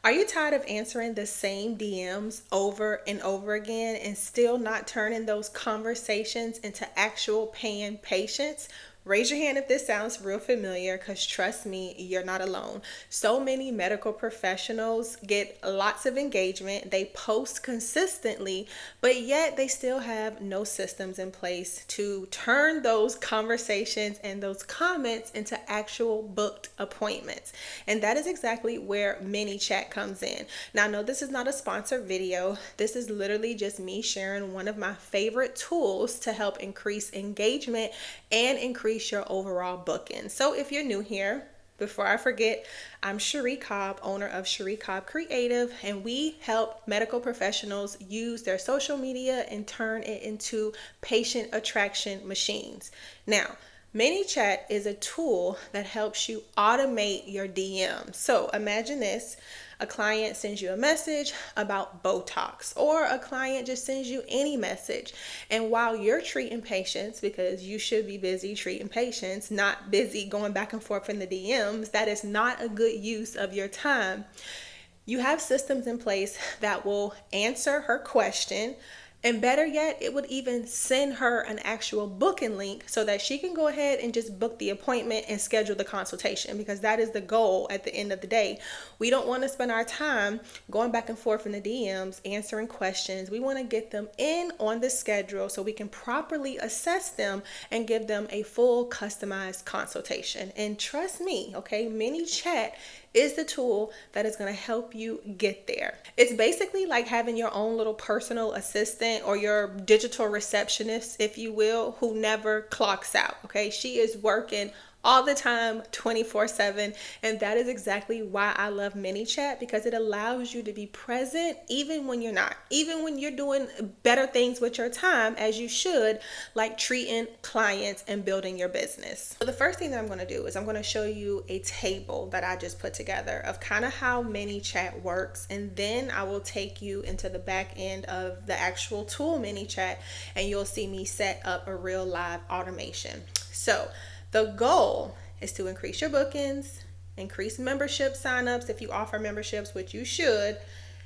Are you tired of answering the same DMs over and over again and still not turning those conversations into actual paying patients? Raise your hand if this sounds real familiar, because trust me, you're not alone. So many medical professionals get lots of engagement, they post consistently, but yet they still have no systems in place to turn those conversations and those comments into actual booked appointments. And that is exactly where ManyChat comes in. Now, no, this is not a sponsored video. This is literally just me sharing one of my favorite tools to help increase engagement and increase your overall booking. So if you're new here, before I forget, I'm Cheri Cobb, owner of Cheri Cobb Creative, and we help medical professionals use their social media and turn it into patient attraction machines. Now, ManyChat is a tool that helps you automate your DM. So imagine this. A client sends you a message about Botox, or a client just sends you any message. And while you're treating patients, because you should be busy treating patients, not busy going back and forth in the DMs, that is not a good use of your time. You have systems in place that will answer her question. And better yet, it would even send her an actual booking link so that she can go ahead and just book the appointment and schedule the consultation, because that is the goal at the end of the day. We don't want to spend our time going back and forth in the DMs, answering questions. We want to get them in on the schedule so we can properly assess them and give them a full customized consultation. And trust me, okay, ManyChat is the tool that is going to help you get there. It's basically like having your own little personal assistant, or your digital receptionist, if you will, who never clocks out. Okay, she is working all the time, 24/7. And that is exactly why I love ManyChat, because it allows you to be present even when you're not, even when you're doing better things with your time, as you should, like treating clients and building your business. So the first thing that I'm going to do is I'm going to show you a table that I just put together of kind of how ManyChat works. And then I will take you into the back end of the actual tool ManyChat, and you'll see me set up a real live automation. So the goal is to increase your bookings, increase membership signups if you offer memberships, which you should,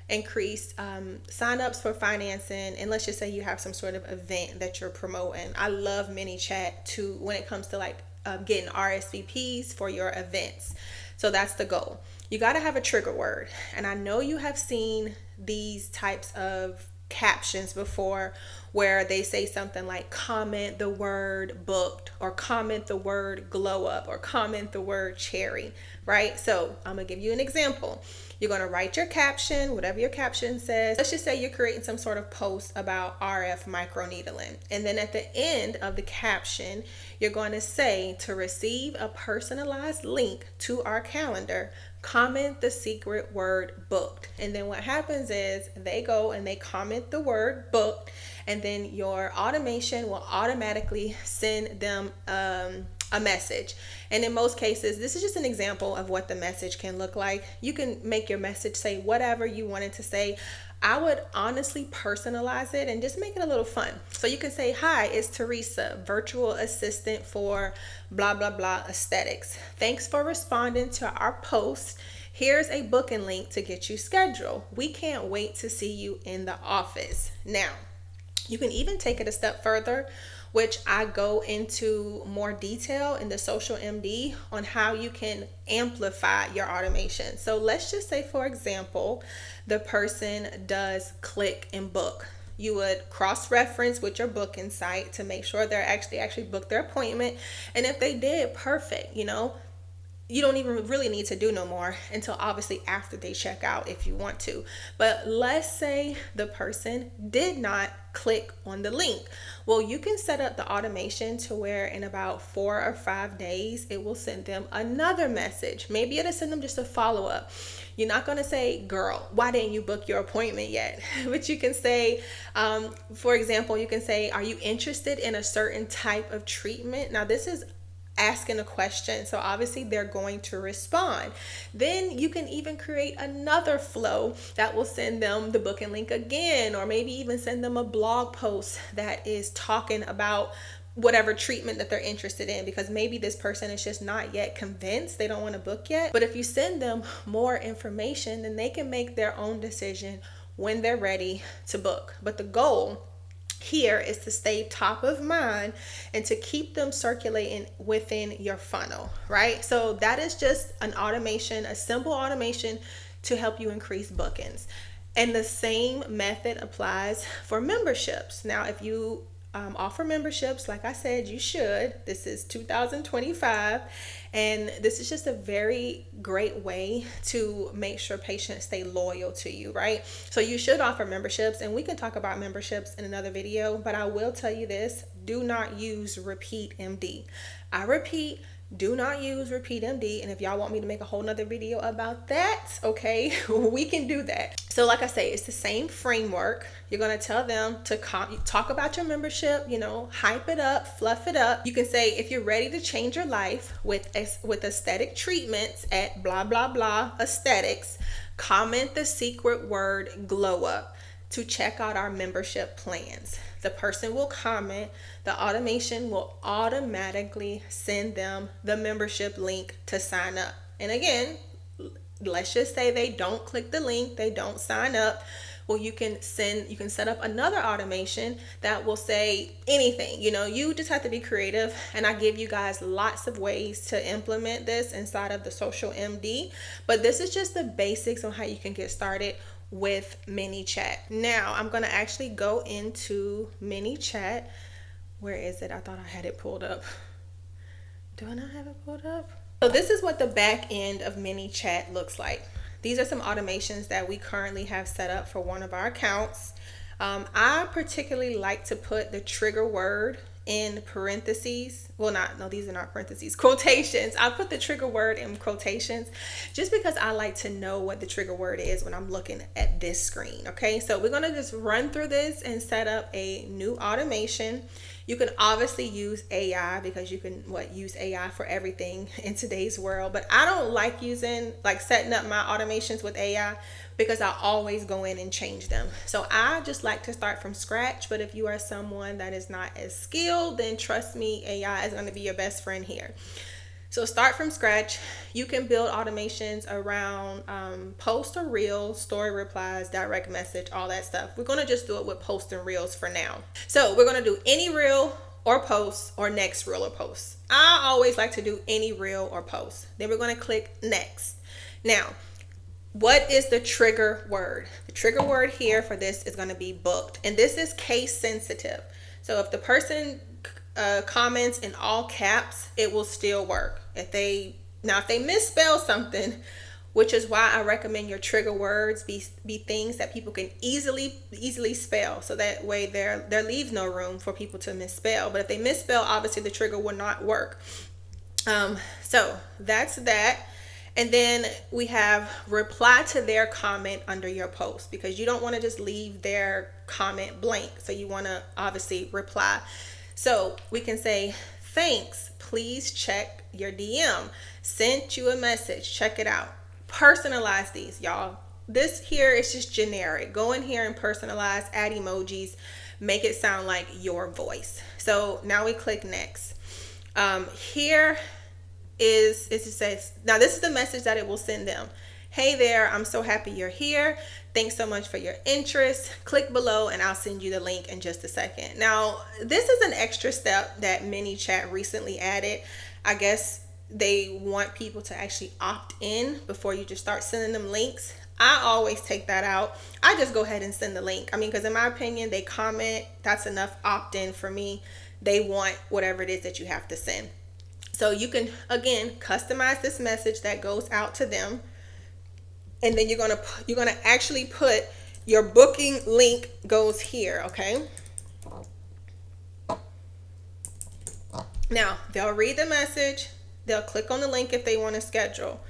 increase signups for financing, and let's just say you have some sort of event that you're promoting. I love ManyChat to when it comes to getting RSVPs for your events. So that's the goal. You got to have a trigger word, and I know you have seen these types of captions before, where they say something like comment the word booked, or comment the word glow up, or comment the word cherry, right? So I'm gonna give you an example. You're gonna write your caption, whatever your caption says. Let's just say you're creating some sort of post about RF microneedling, and then at the end of the caption you're going to say, to receive a personalized link to our calendar, comment the secret word booked. And then what happens is they go and they comment the word booked, and then your automation will automatically send them a message. And in most cases, this is just an example of what the message can look like. You can make your message say whatever you want it to say. I would honestly personalize it and just make it a little fun. So you can say, hi, it's Teresa, virtual assistant for blah, blah, blah aesthetics. Thanks for responding to our post. Here's a booking link to get you scheduled. We can't wait to see you in the office. Now, you can even take it a step further, which I go into more detail in the Social MD on how you can amplify your automation. So let's just say, for example, the person does click and book. You would cross-reference with your booking site to make sure they're actually booked their appointment. And if they did, perfect, you don't even really need to do no more until obviously after they check out if you want to. But let's say the person did not click on the link. Well, you can set up the automation to where in about 4 or 5 days, it will send them another message. Maybe it'll send them just a follow-up. You're not going to say, girl, why didn't you book your appointment yet? But you can say, for example, you can say, are you interested in a certain type of treatment? Now, this is asking a question, so obviously they're going to respond. Then you can even create another flow that will send them the booking link again, or maybe even send them a blog post that is talking about whatever treatment that they're interested in, because maybe this person is just not yet convinced, they don't want to book yet. But if you send them more information, then they can make their own decision when they're ready to book. But the goal here is to stay top of mind and to keep them circulating within your funnel, right? So that is just an automation, a simple automation to help you increase bookings. And the same method applies for memberships. Now, if you offer memberships, like I said, you should. This is 2025, and this is just a very great way to make sure patients stay loyal to you, right? So you should offer memberships, and we can talk about memberships in another video, but I will tell you this: do not use Repeat MD. I repeat, do not use Repeat MD. And if y'all want me to make a whole nother video about that, okay, we can do that. So like I say, it's the same framework. You're going to tell them to talk about your membership, hype it up, fluff it up. You can say, if you're ready to change your life with aesthetic treatments at blah, blah, blah aesthetics, comment the secret word glow up to check out our membership plans. The person will comment, the automation will automatically send them the membership link to sign up. And again, let's just say they don't click the link, they don't sign up. Well, you can set up another automation that will say anything. You just have to be creative, and I give you guys lots of ways to implement this inside of the Social MD. But this is just the basics on how you can get started with ManyChat. Now, I'm going to actually go into ManyChat. Where is it? I thought I had it pulled up. Do I not have it pulled up? So this is what the back end of ManyChat looks like. These are some automations that we currently have set up for one of our accounts. I particularly like to put the trigger word in parentheses. These are not parentheses, quotations. I put the trigger word in quotations just because I like to know what the trigger word is when I'm looking at this screen. Okay, so we're going to just run through this and set up a new automation. You can obviously use AI because you can use AI for everything in today's world. But I don't like setting up my automations with AI because I always go in and change them. So I just like to start from scratch. But if you are someone that is not as skilled, then trust me, AI is going to be your best friend here. So start from scratch. You can build automations around post or reels, story replies, direct message, all that stuff. We're going to just do it with post and reels for now. So we're going to do any reel or post or next reel or post. I always like to do any reel or post. Then we're going to click next. Now, what is the trigger word? The trigger word here for this is going to be booked. And this is case sensitive. So if the person comments in all caps, it will still work. If they misspell something, which is why I recommend your trigger words be things that people can easily spell, so that way there leaves no room for people to misspell. But if they misspell, obviously the trigger will not work. So that's that. And then we have reply to their comment under your post, because you don't want to just leave their comment blank. So you want to obviously reply. So we can say, thanks, please check your DM. Sent you a message, check it out. Personalize these, y'all. This here is just generic. Go in here and personalize, add emojis, make it sound like your voice. So now we click next. Here is it says, now this is the message that it will send them. Hey there, I'm so happy you're here. Thanks so much for your interest. Click below and I'll send you the link in just a second. Now, this is an extra step that ManyChat recently added. I guess they want people to actually opt in before you just start sending them links. I always take that out. I just go ahead and send the link. Because in my opinion, they comment, that's enough opt-in for me. They want whatever it is that you have to send. So you can, again, customize this message that goes out to them. And then you're gonna actually put your booking link goes here, okay? Now, they'll read the message. They'll click on the link if they want to schedule.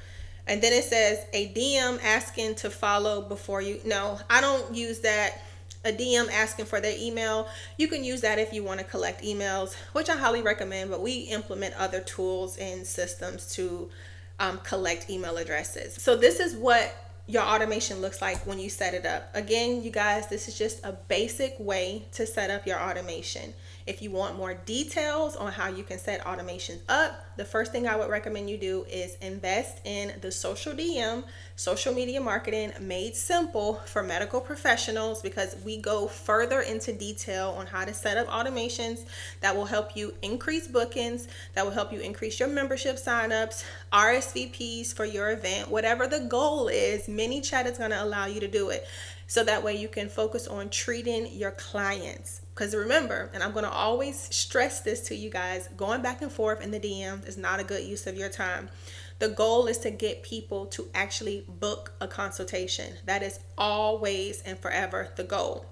And then it says a DM asking to follow before you. No, I don't use that. A DM asking for their email. You can use that if you want to collect emails, which I highly recommend, but we implement other tools and systems to collect email addresses. So this is what your automation looks like when you set it up. Again, you guys, this is just a basic way to set up your automation. If you want more details on how you can set automations up, the first thing I would recommend you do is invest in the social DM, social media marketing made simple for medical professionals, because we go further into detail on how to set up automations that will help you increase bookings, that will help you increase your membership signups, RSVPs for your event, whatever the goal is. ManyChat is going to allow you to do it, so that way you can focus on treating your clients. Because remember, and I'm going to always stress this to you guys, going back and forth in the DMs is not a good use of your time. The goal is to get people to actually book a consultation. That is always and forever the goal.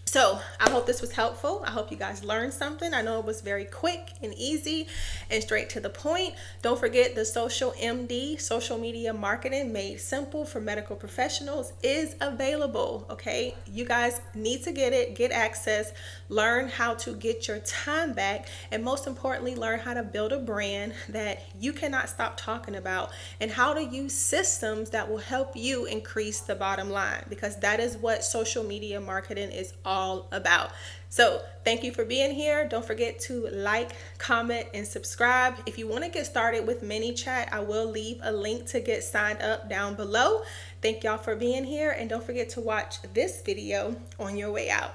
So I hope this was helpful. I hope you guys learned something. I know it was very quick and easy and straight to the point. Don't forget, the Social MD, social media marketing made simple for medical professionals, is available. Okay, you guys need to get it, get access, learn how to get your time back, and most importantly, learn how to build a brand that you cannot stop talking about, and how to use systems that will help you increase the bottom line, because that is what social media marketing is all about. So thank you for being here. Don't forget to like, comment, and subscribe. If you want to get started with ManyChat, I will leave a link to get signed up down below. Thank y'all for being here, and don't forget to watch this video on your way out.